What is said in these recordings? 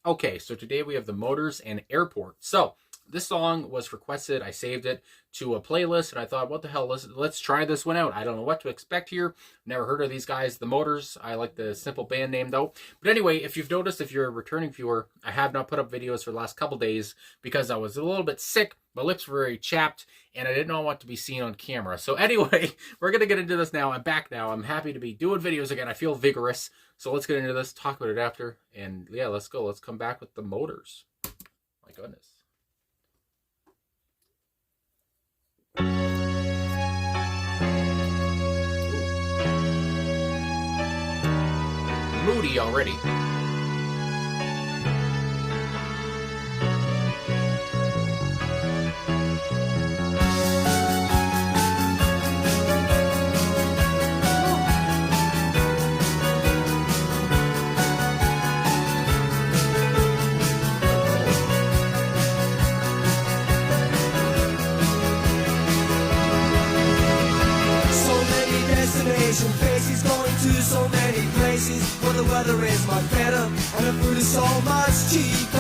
Okay, so today we have the Motors and Airport. So this song was requested. I saved it to a playlist, and I thought, what the hell? Let's try this one out. I don't know what to expect here. Never heard of these guys, the Motors. I like the simple band name though. But anyway, if you've noticed, if you're a returning viewer, I have not put up videos for the last couple days because I was a little bit sick. My lips were very chapped, and I did not want to be seen on camera. So anyway, we're gonna get into this now. I'm back now. I'm happy to be doing videos again. I feel vigorous. So let's get into this, talk about it after, and yeah, let's go. Let's come back with the Motors. My goodness. Moody already. Faces going to so many places where the weather is much better and the food is so much cheaper.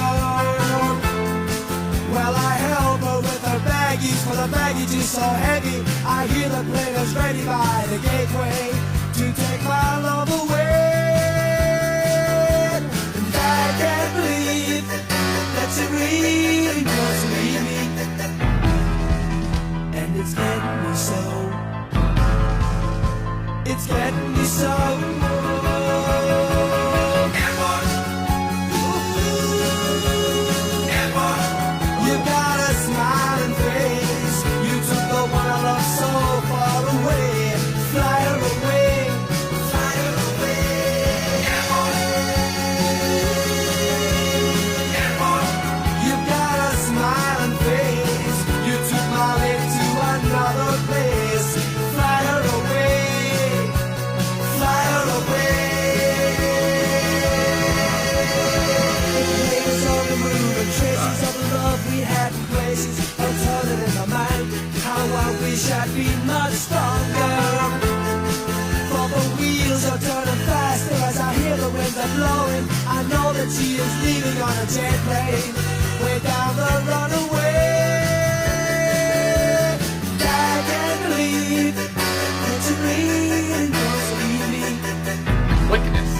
Well, I help her with her baggage, for the baggage is so heavy. I hear the plane is ready by the gateway to take my love away. And I can't believe that she really wants to leave me, and it's getting me so. It's getting me so. Airport. Airport. You got a smiling face. You took the one I love so far away. Fly her away. Fly her away. Airport. Airport. You got a smiling face. You took my lady to another place. Fly her away. Traces of the love we had in places are turning in my mind. How I wish I'd be much stronger. For the wheels are turning faster as I hear the winds are blowing. I know that she is leaving on a jet plane way down the runaway. I can't believe that you really wants to leave me. Wickedness.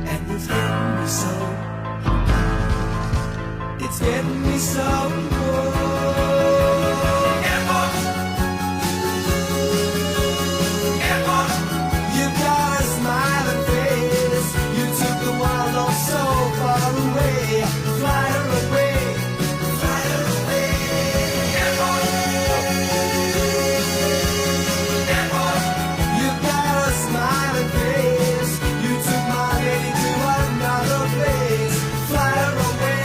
And it's getting me so. It's getting me so. Airport. Airport. You got a smiling face. You took the wild off so far away. Fly her away. Fly her away. Airport. Airport. You got a smiling face. You took my lady to another place. Fly her away.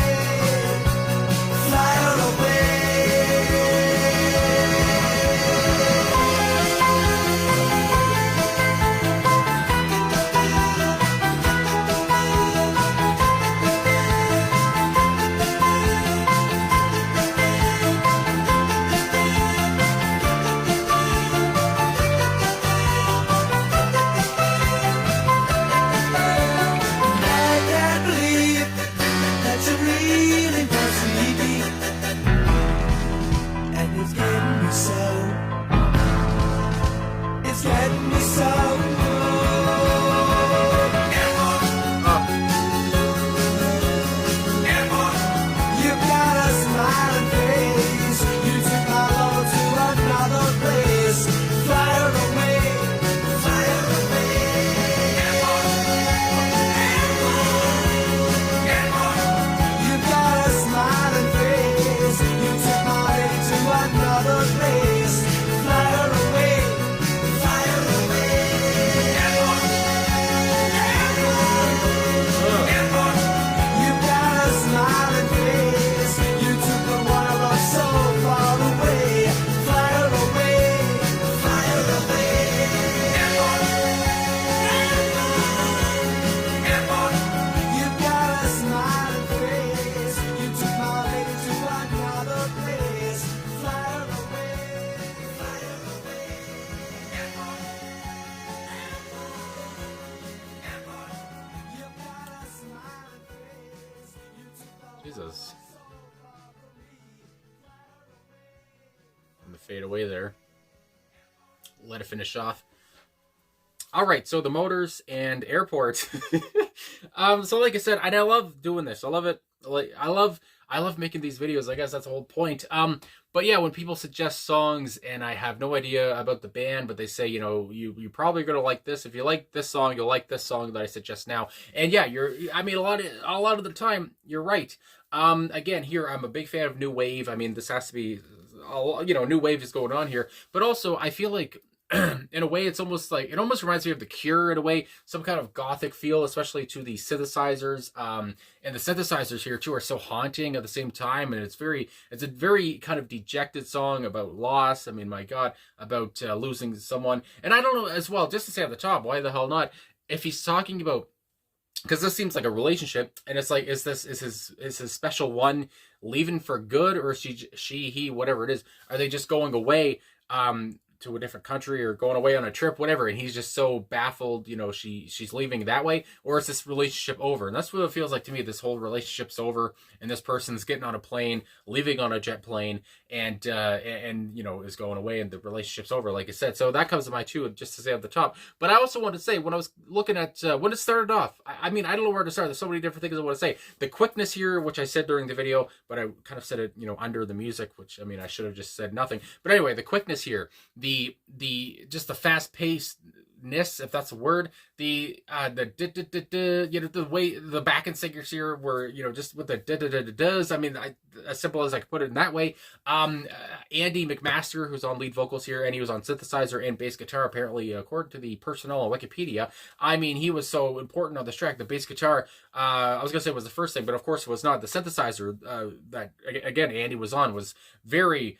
Jesus. I'm gonna fade away there. Let it finish off. All right, so the Motors and Airports. So like I said, and I love doing this. I love it. Like I love making these videos. I guess that's the whole point. But yeah, when people suggest songs and I have no idea about the band, but they say, you know, you probably gonna like this. If you like this song, you'll like this song that I suggest now. And yeah, I mean, a lot of the time, you're right. Again, here I'm a big fan of new wave. I mean, this has to be, you know, new wave is going on here. But also, I feel like, in a way, it's almost like, it almost reminds me of The Cure in a way, some kind of gothic feel, especially to the synthesizers. And the synthesizers here too are so haunting at the same time, and it's a very kind of dejected song about loss. I mean, my God, about losing someone. And I don't know as well, just to say at the top, why the hell not? If he's talking about, because this seems like a relationship, and it's like, is his special one leaving for good, or is he, whatever it is, are they just going away to a different country or going away on a trip, whatever, and he's just so baffled, you know, she's leaving that way, or is this relationship over? And that's what it feels like to me. This whole relationship's over, and this person's getting on a plane, leaving on a jet plane, and you know, is going away, and the relationship's over, like I said. So that comes to mind too, just to say at the top. But I also want to say, when I was looking at when it started off, I mean, I don't know where to start. There's so many different things I want to say. The quickness here, which I said during the video, but I kind of said it, you know, under the music, which, I mean, I should have just said nothing. But anyway, the quickness here, just the fast pacedness, if that's a word, you know, the way the backing singers here were, you know, just with the does. I mean, as simple as I could put it in that way. Andy McMaster, who's on lead vocals here, and he was on synthesizer and bass guitar, apparently, according to the personnel on Wikipedia. I mean, he was so important on this track. The bass guitar, I was gonna say, was the first thing, but of course it was not. The synthesizer that again Andy was on was very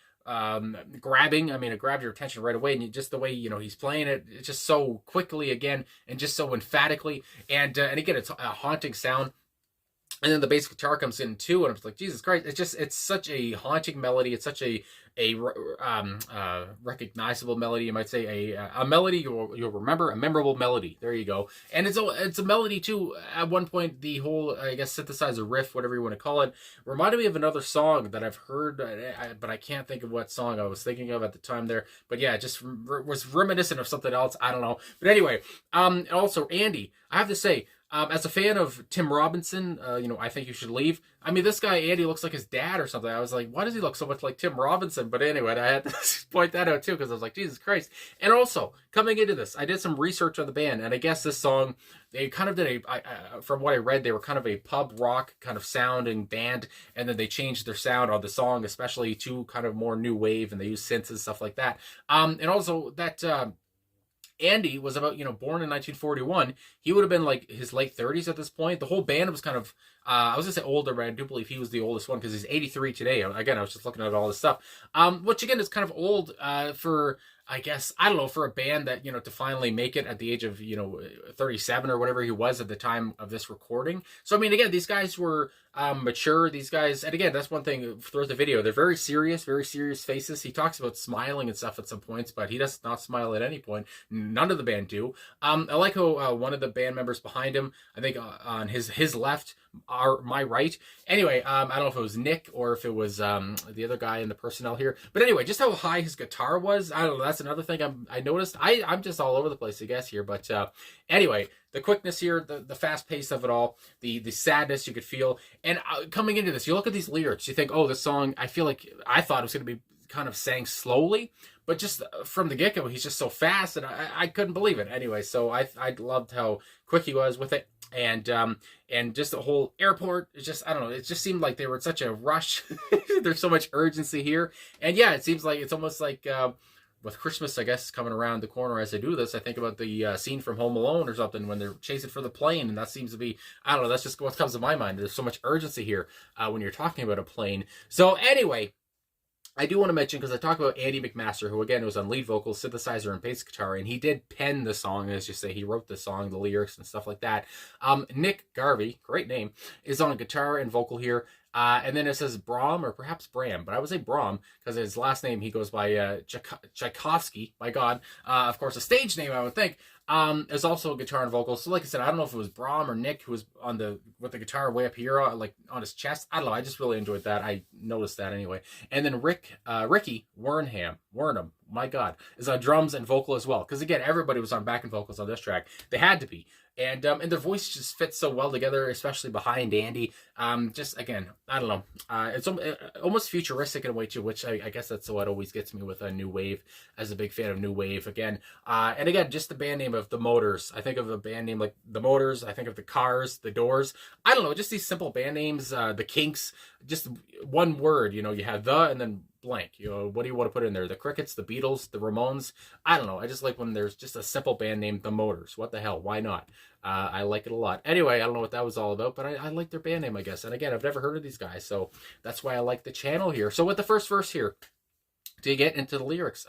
grabbing. I mean, it grabbed your attention right away, and just the way, you know, he's playing it, it's just so quickly again, and just so emphatically, and again, it's a haunting sound. And then the bass guitar comes in too, and I'm just like, Jesus Christ! It's such a haunting melody. It's such a recognizable melody, you might say, a melody you'll remember, a memorable melody. There you go. And it's a melody too. At one point, the whole, I guess, synthesizer riff, whatever you want to call it, reminded me of another song that I've heard, but I can't think of what song I was thinking of at the time there. But yeah, it just was reminiscent of something else. I don't know. But anyway, also Andy, I have to say, as a fan of Tim Robinson, you know, I Think You Should Leave. I mean, this guy, Andy, looks like his dad or something. I was like, why does he look so much like Tim Robinson? But anyway, I had to point that out too, because I was like, Jesus Christ. And also, coming into this, I did some research on the band, and I guess this song, they kind of did from what I read, they were kind of a pub rock kind of sounding band, and then they changed their sound on the song, especially to kind of more new wave, and they used synths and stuff like that. And also that Andy was about, you know, born in 1941. He would have been like his late 30s at this point. The whole band was kind of, I was going to say older, but I do believe he was the oldest one because he's 83 today. Again, I was just looking at all this stuff. Which again is kind of old for, I guess, I don't know, for a band that, you know, to finally make it at the age of, you know, 37 or whatever he was at the time of this recording. So, I mean, again, these guys were mature. These guys, and again, that's one thing throughout the video. They're very serious faces. He talks about smiling and stuff at some points, but he does not smile at any point. None of the band do. I like how one of the band members behind him, I think on his left, my right. Anyway, I don't know if it was Nick or if it was the other guy in the personnel here. But anyway, just how high his guitar was. I don't know. That's another thing I noticed. I'm just all over the place, I guess, here. But anyway, the quickness here, the fast pace of it all, the sadness you could feel. And coming into this, you look at these lyrics, you think, oh, this song, I thought it was going to be kind of sang slowly, but just from the get-go, he's just so fast, and I couldn't believe it. Anyway, so I loved how quick he was with it, and just the whole airport, it just, I don't know, it just seemed like they were in such a rush. There's so much urgency here, and yeah, it seems like it's almost like with Christmas, I guess, coming around the corner as I do this, I think about the scene from Home Alone or something when they're chasing for the plane, and that seems to be, I don't know, that's just what comes to my mind. There's so much urgency here when you're talking about a plane. So anyway, I do want to mention, because I talked about Andy McMaster, who again was on lead vocals, synthesizer, and bass guitar, and he did pen the song, as you say. He wrote the song, the lyrics, and stuff like that. Nick Garvey, great name, is on guitar and vocal here. And then it says Brom or perhaps Bram, but I would say Brom because his last name he goes by Tchaikovsky. My God, of course, a stage name I would think. Is also guitar and vocals. So like I said, I don't know if it was Brom or Nick who was on with the guitar way up here, like on his chest. I don't know. I just really enjoyed that. I noticed that anyway. And then Ricky Wernham, my God, is on drums and vocal as well. Because again, everybody was on backing vocals on this track. They had to be. And their voice just fits so well together, especially behind Andy. Just again, I don't know. It's almost futuristic in a way too, which I guess that's what always gets me with a new wave. As a big fan of new wave, again, and again, just the band name of the Motors. I think of a band name like the Motors. I think of the Cars, the Doors. I don't know, just these simple band names. The Kinks. Just one word. You have the and then blank. What do you want to put in there? The Crickets, the Beatles, the Ramones. I don't know. I just like when there's just a simple band name, the Motors. What the hell? Why not? I like it a lot. Anyway, I don't know what that was all about, but I like their band name, I guess. And again, I've never heard of these guys, so that's why I like the channel here. So with the first verse here, to get into the lyrics,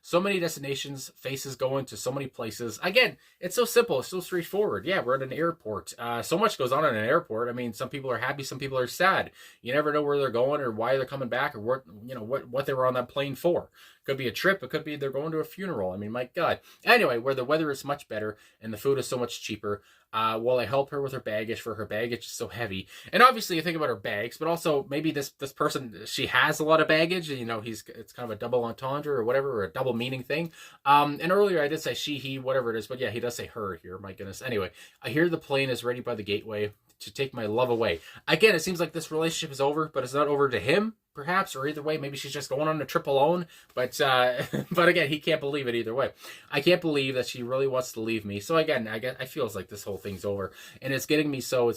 so many destinations, faces going to so many places. Again, it's so simple, it's so straightforward. Yeah, we're at an airport. So much goes on in an airport. I mean, some people are happy, some people are sad. You never know where they're going or why they're coming back or what they were on that plane for. Could be a trip, it could be they're going to a funeral. I mean, my God. Anyway, where the weather is much better and the food is so much cheaper. While I help her with her baggage, for her baggage is so heavy. And obviously you think about her bags, but also maybe this person, she has a lot of baggage. It's kind of a double entendre or whatever, or a double meaning thing. And earlier I did say she, he, whatever it is, but yeah, he does say her here. My goodness. Anyway, I hear the plane is ready by the gateway to take my love away. Again, it seems like this relationship is over, but it's not over to him, perhaps, or either way, maybe she's just going on a trip alone. But again, he can't believe it either way. I can't believe that she really wants to leave me. So again, I feel like this whole thing's over, and it's getting me so.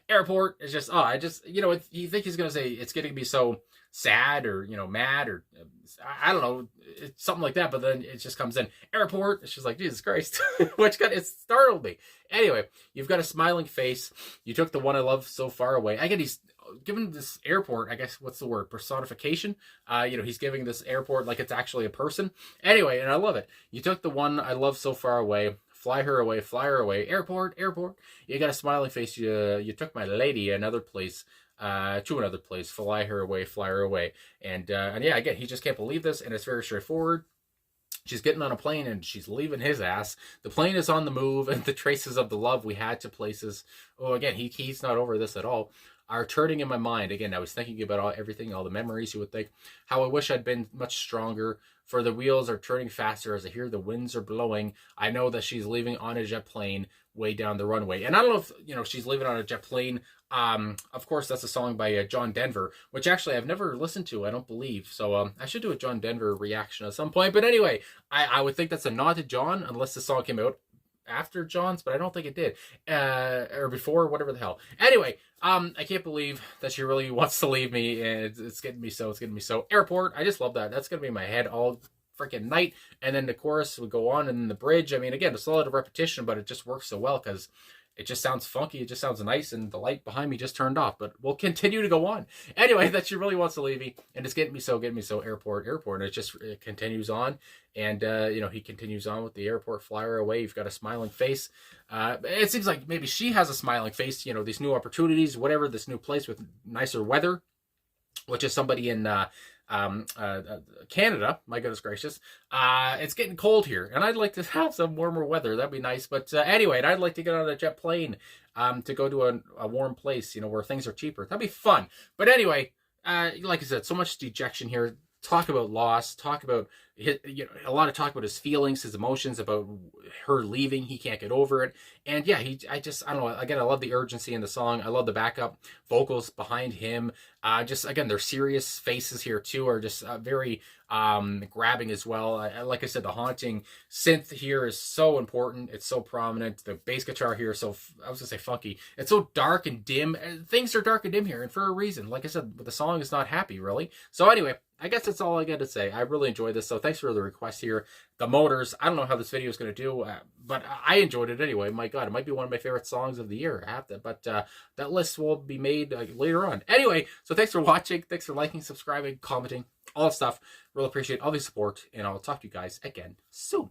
Airport is just, you think he's gonna say it's getting me so sad or mad or I don't know, it's something like that, but then it just comes in airport. It's just like, Jesus Christ. It startled me. Anyway, you've got a smiling face, you took the one I love so far away. Again, he's given this airport, I guess, what's the word, personification. He's giving this airport like it's actually a person. Anyway, and I love it. You took the one I love so far away, fly her away, airport. You got a smiling face, you took my lady another place, to another place, fly her away. And yeah, again, he just can't believe this, and it's very straightforward. She's getting on a plane and she's leaving his ass. The plane is on the move, and the traces of the love we had to places. Oh, again, he's not over this at all. Are turning in my mind. Again, I was thinking about everything, all the memories. You would think how I wish I'd been much stronger. For the wheels are turning faster as I hear the winds are blowing. I know that she's leaving on a jet plane way down the runway. And I don't know if she's leaving on a jet plane. Of course, that's a song by John Denver, which actually I've never listened to, I don't believe. So I should do a John Denver reaction at some point. But anyway, I would think that's a nod to John, unless the song came out after John's, but I don't think it did, or before, whatever the hell. Anyway, I can't believe that she really wants to leave me, and it's getting me so. Airport, I just love that. That's gonna be in my head all freaking night. And then the chorus would go on, and then the bridge. I mean, again, it's a lot of repetition, but it just works so well because it just sounds funky. It just sounds nice, and the light behind me just turned off. But we'll continue to go on. Anyway, that she really wants to leave me, and it's getting me so. Airport, and it continues on, and he continues on with the airport flyer away. You've got a smiling face. It seems like maybe she has a smiling face. These new opportunities, whatever, this new place with nicer weather, which is somebody in Canada. My goodness gracious. It's getting cold here, and I'd like to have some warmer weather. That'd be nice. But anyway, and I'd like to get on a jet plane to go to a warm place, where things are cheaper. That'd be fun. But anyway, like I said, so much dejection here. Talk about loss, talk about a lot of talk about his feelings, his emotions, about her leaving. He can't get over it. And yeah, I don't know. Again, I love the urgency in the song. I love the backup vocals behind him. Again, their serious faces here too are just very grabbing as well. Like I said, the haunting synth here is so important. It's so prominent. The bass guitar here is so, I was gonna say funky. It's so dark and dim. Things are dark and dim here, and for a reason. Like I said, the song is not happy, really. So anyway, I guess that's all I got to say. I really enjoyed this, so thanks for the request here. The Motors, I don't know how this video is going to do, but I enjoyed it anyway. My God, it might be one of my favorite songs of the year. I have to, but that list will be made later on. Anyway, so thanks for watching. Thanks for liking, subscribing, commenting, all that stuff. Really appreciate all the support, and I'll talk to you guys again soon.